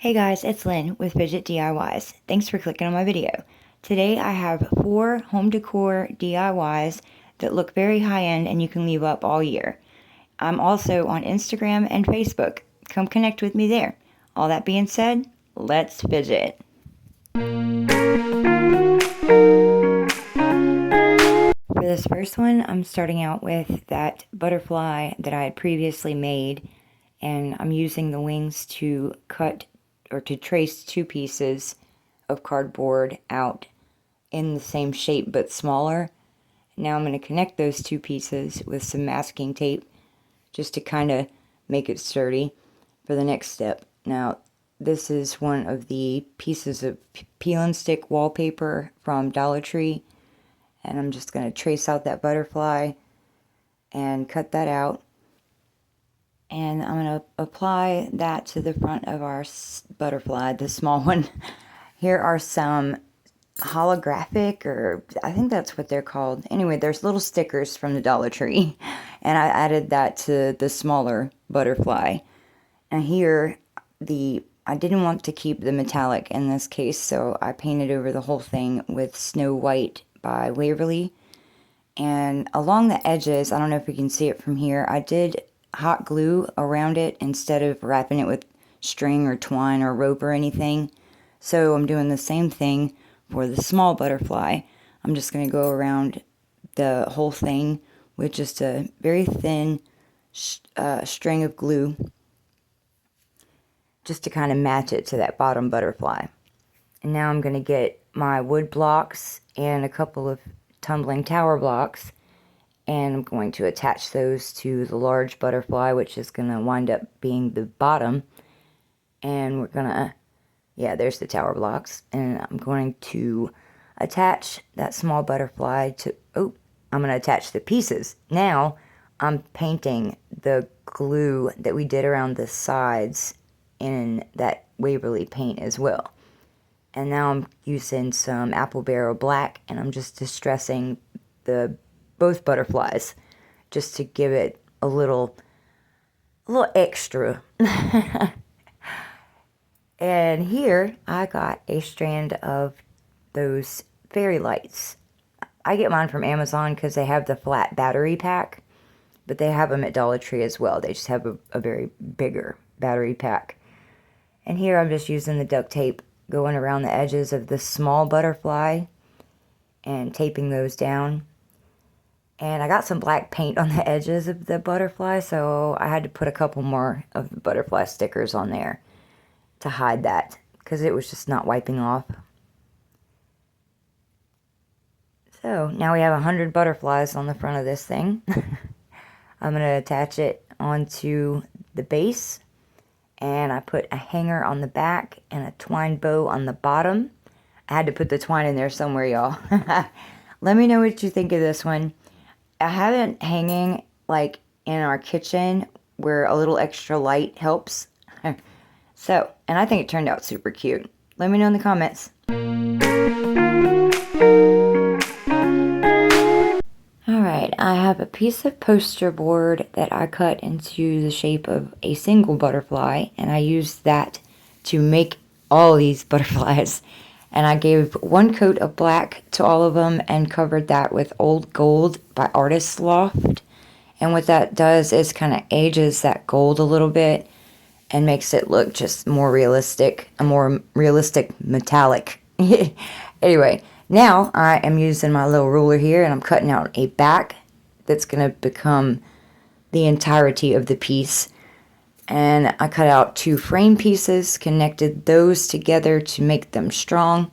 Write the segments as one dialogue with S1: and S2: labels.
S1: Hey guys, it's Lynn with Fidget DIYs. Thanks for clicking on my video. Today I have 4 home decor DIYs that look very high-end and you can leave up all year. I'm also on Instagram and Facebook. Come connect with me there. All that being said, let's fidget. For this first one, I'm starting out with that butterfly that I had previously made, and I'm using the wings to cut or to trace 2 pieces of cardboard out in the same shape but smaller. Now I'm going to connect those 2 pieces with some masking tape just to kind of make it sturdy for the next step. Now this is one of the pieces of peel and stick wallpaper from Dollar Tree, and I'm just going to trace out that butterfly and cut that out. And I'm going to apply that to the front of our butterfly, the small one. Here are some holographic, or I think that's what they're called. Anyway, there's little stickers from the Dollar Tree. And I added that to the smaller butterfly. And here, I didn't want to keep the metallic in this case, so I painted over the whole thing with Snow White by Waverly. And along the edges, I don't know if you can see it from here, I did hot glue around it instead of wrapping it with string or twine or rope or anything. So I'm doing the same thing for the small butterfly. I'm just going to go around the whole thing with just a very thin string of glue just to kind of match it to that bottom butterfly. And now I'm going to get my wood blocks and a couple of tumbling tower blocks, and I'm going to attach those to the large butterfly, which is going to wind up being the bottom. And we're going to, yeah, there's the tower blocks. And I'm going to attach that small butterfly to, I'm going to attach the pieces. Now, I'm painting the glue that we did around the sides in that Waverly paint as well. And now I'm using some apple barrel black, and I'm just distressing both butterflies just to give it a little extra. And here I got a strand of those fairy lights. I get mine from Amazon because they have the flat battery pack, but they have them at Dollar Tree as well. They just have a very bigger battery pack. And here I'm just using the duct tape going around the edges of the small butterfly and taping those down. And I got some black paint on the edges of the butterfly, so I had to put a couple more of the butterfly stickers on there to hide that, because it was just not wiping off. So now we have 100 butterflies on the front of this thing. I'm going to attach it onto the base, and I put a hanger on the back and a twine bow on the bottom. I had to put the twine in there somewhere, y'all. Let me know what you think of this one. I have it hanging like in our kitchen where a little extra light helps. So, and I think it turned out super cute. Let me know in the comments. Alright, I have a piece of poster board that I cut into the shape of a single butterfly, and I used that to make all these butterflies. And I gave 1 coat of black to all of them and covered that with Old Gold by Artist Loft. And what that does is kind of ages that gold a little bit and makes it look just more realistic, a more realistic metallic. Anyway, now I am using my little ruler here, and I'm cutting out a back that's going to become the entirety of the piece. And I cut out 2 frame pieces, connected those together to make them strong.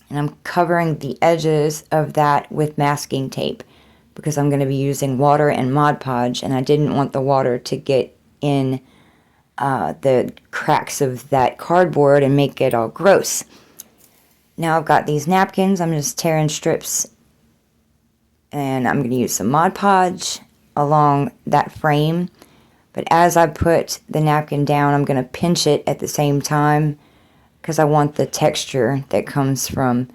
S1: And I'm covering the edges of that with masking tape because I'm going to be using water and Mod Podge, and I didn't want the water to get in the cracks of that cardboard and make it all gross. Now I've got these napkins. I'm just tearing strips, and I'm going to use some Mod Podge along that frame. But as I put the napkin down, I'm going to pinch it at the same time because I want the texture that comes from,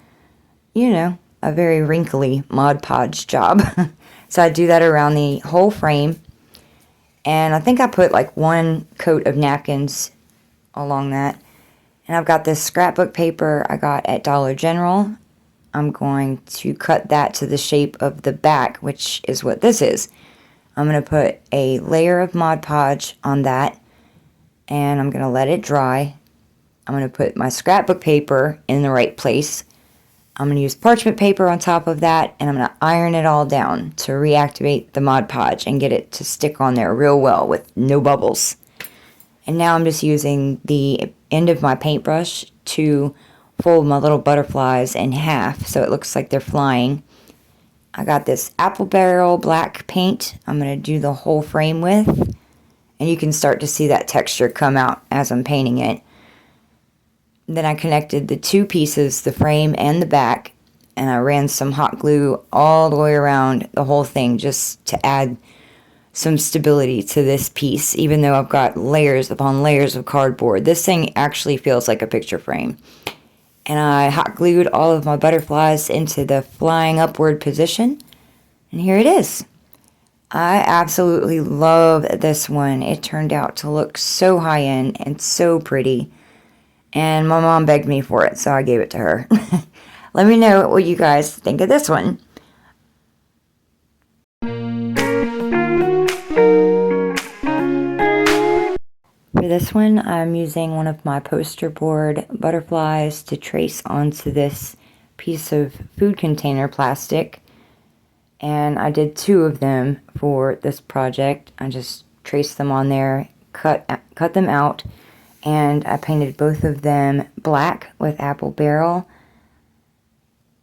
S1: you know, a very wrinkly Mod Podge job. So I do that around the whole frame. And I think I put like 1 coat of napkins along that. And I've got this scrapbook paper I got at Dollar General. I'm going to cut that to the shape of the back, which is what this is. I'm going to put a layer of Mod Podge on that, and I'm going to let it dry. I'm going to put my scrapbook paper in the right place. I'm going to use parchment paper on top of that, and I'm going to iron it all down to reactivate the Mod Podge and get it to stick on there real well with no bubbles. And now I'm just using the end of my paintbrush to fold my little butterflies in half so it looks like they're flying. I got this apple barrel black paint I'm going to do the whole frame with, and you can start to see that texture come out as I'm painting it. Then I connected the two pieces, the frame and the back, and I ran some hot glue all the way around the whole thing just to add some stability to this piece, even though I've got layers upon layers of cardboard. This thing actually feels like a picture frame. And I hot glued all of my butterflies into the flying upward position, and here it is. I absolutely love this one. It turned out to look so high-end and so pretty, and my mom begged me for it, so I gave it to her. Let me know what you guys think of this one. For this one, I'm using one of my poster board butterflies to trace onto this piece of food container plastic. And I did two of them for this project. I just traced them on there, cut them out, and I painted both of them black with apple barrel.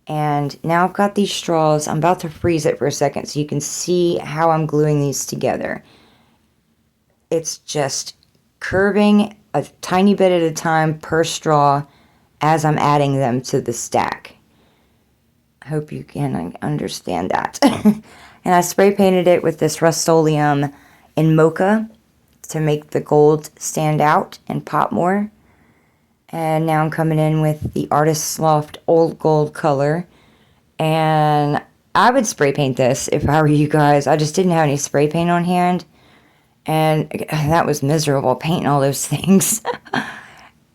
S1: And now I've got these straws. I'm about to freeze it for a second so you can see how I'm gluing these together. It's just curving a tiny bit at a time per straw as I'm adding them to the stack. I hope you can understand that. And I spray painted it with this Rust-Oleum in mocha to make the gold stand out and pop more. And now I'm coming in with the Artist's Loft Old Gold color. And I would spray paint this if I were you guys. I just didn't have any spray paint on hand. And that was miserable, painting all those things.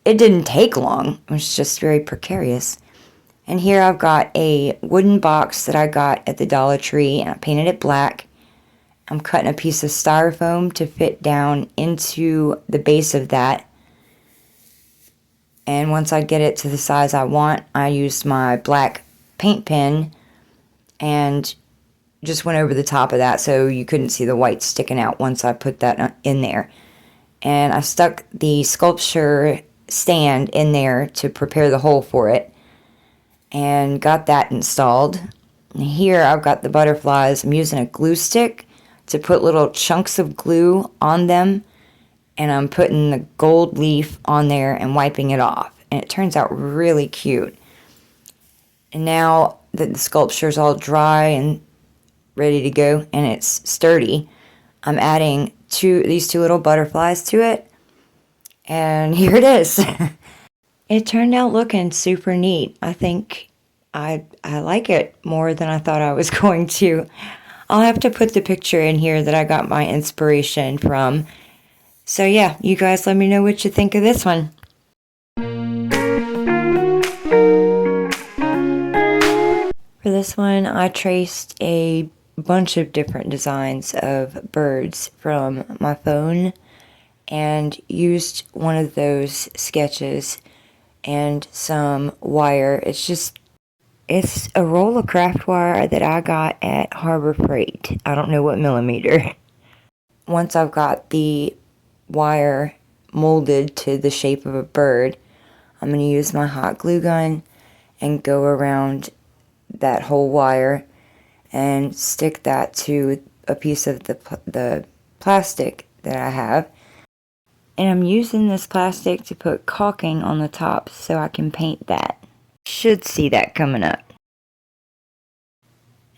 S1: It didn't take long. It was just very precarious. And here I've got a wooden box that I got at the Dollar Tree, and I painted it black. I'm cutting a piece of styrofoam to fit down into the base of that. And once I get it to the size I want, I used my black paint pen and just went over the top of that so you couldn't see the white sticking out once I put that in there. And I stuck the sculpture stand in there to prepare the hole for it and got that installed. And here I've got the butterflies. I'm using a glue stick to put little chunks of glue on them, and I'm putting the gold leaf on there and wiping it off, and it turns out really cute. And now that the sculpture's all dry and ready to go and it's sturdy, I'm adding these two little butterflies to it, and here it is. It turned out looking super neat. I think I like it more than I thought I was going to. I'll have to put the picture in here that I got my inspiration from. So yeah, you guys let me know what you think of this one. For this one, I traced a bunch of different designs of birds from my phone and used one of those sketches and some wire. It's a roll of craft wire that I got at Harbor Freight. I don't know what millimeter. Once I've got the wire molded to the shape of a bird, I'm going to use my hot glue gun and go around that whole wire and stick that to a piece of the plastic that I have. And I'm using this plastic to put caulking on the top so I can paint that. Should see that coming up.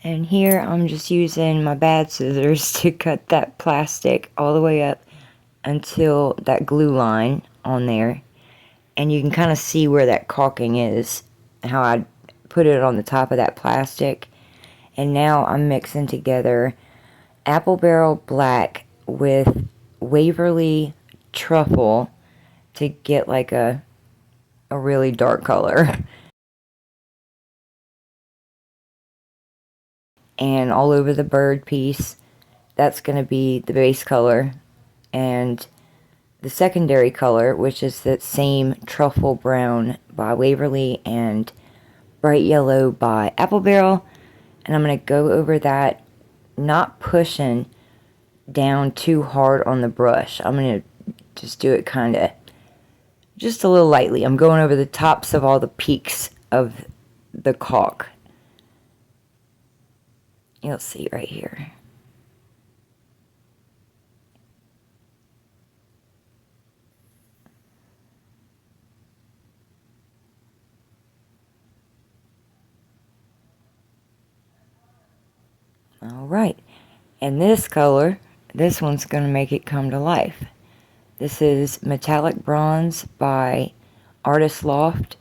S1: And here I'm just using my bad scissors to cut that plastic all the way up until that glue line on there. And you can kind of see where that caulking is, how I put it on the top of that plastic. And now I'm mixing together apple barrel black with Waverly truffle to get like a a really dark color. And all over the bird piece, that's going to be the base color. And the secondary color, which is the same truffle brown by Waverly and bright yellow by Apple Barrel. And I'm going to go over that, not pushing down too hard on the brush. I'm going to just do it kind of, just a little lightly. I'm going over the tops of all the peaks of the caulk. You'll see right here. Alright, and this color, this one's going to make it come to life. This is Metallic Bronze by Artist Loft.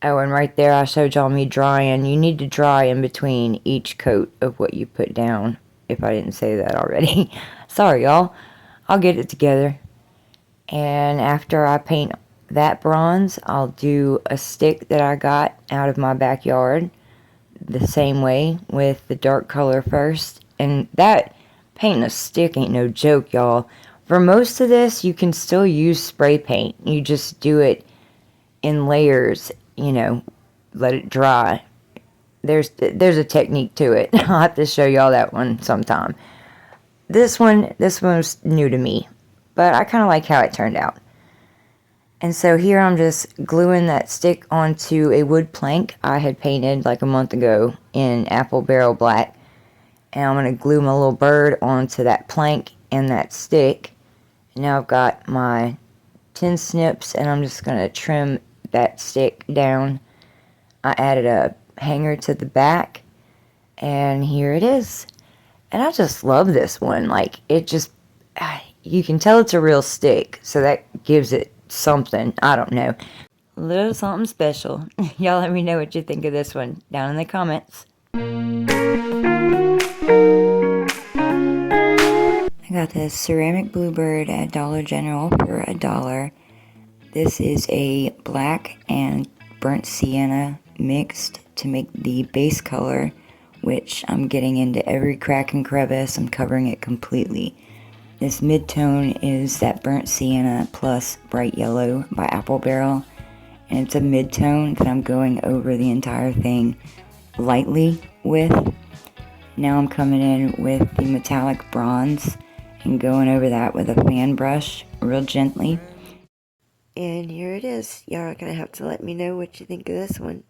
S1: Oh, and right there I showed y'all me drying. You need to dry in between each coat of what you put down, if I didn't say that already. Sorry, y'all. I'll get it together. And after I paint that bronze, I'll do a stick that I got out of my backyard the same way with the dark color first. And that painting a stick ain't no joke, y'all. For most of this, you can still use spray paint. You just do it in layers, you know, let it dry. There's a technique to it. I'll have to show y'all that one sometime. This one's new to me, but I kind of like how it turned out. And so here I'm just gluing that stick onto a wood plank I had painted like a month ago in Apple Barrel Black. And I'm going to glue my little bird onto that plank and that stick. Now I've got my tin snips and I'm just going to trim that stick down. I added a hanger to the back and here it is. And I just love this one. Like, it just, you can tell it's a real stick, so that gives it something. I don't know. A little something special. Y'all let me know what you think of this one down in the comments. I got this ceramic Bluebird at Dollar General for $1. This is a black and burnt sienna mixed to make the base color, which I'm getting into every crack and crevice. I'm covering it completely. This mid-tone is that burnt sienna plus bright yellow by Apple Barrel. And it's a mid-tone that I'm going over the entire thing lightly with. Now I'm coming in with the metallic bronze and going over that with a fan brush real gently. And here it is. Y'all are going to have to let me know what you think of this one.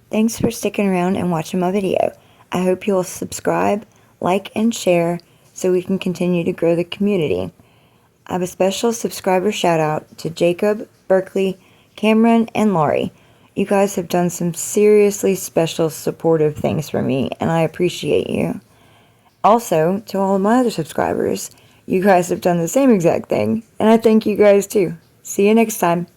S1: Thanks for sticking around and watching my video. I hope you'll subscribe, like, and share so we can continue to grow the community. I have a special subscriber shout out to Jacob, Berkeley, Cameron, and Laurie. You guys have done some seriously special supportive things for me, and I appreciate you. Also, to all of my other subscribers, you guys have done the same exact thing, and I thank you guys too. See you next time.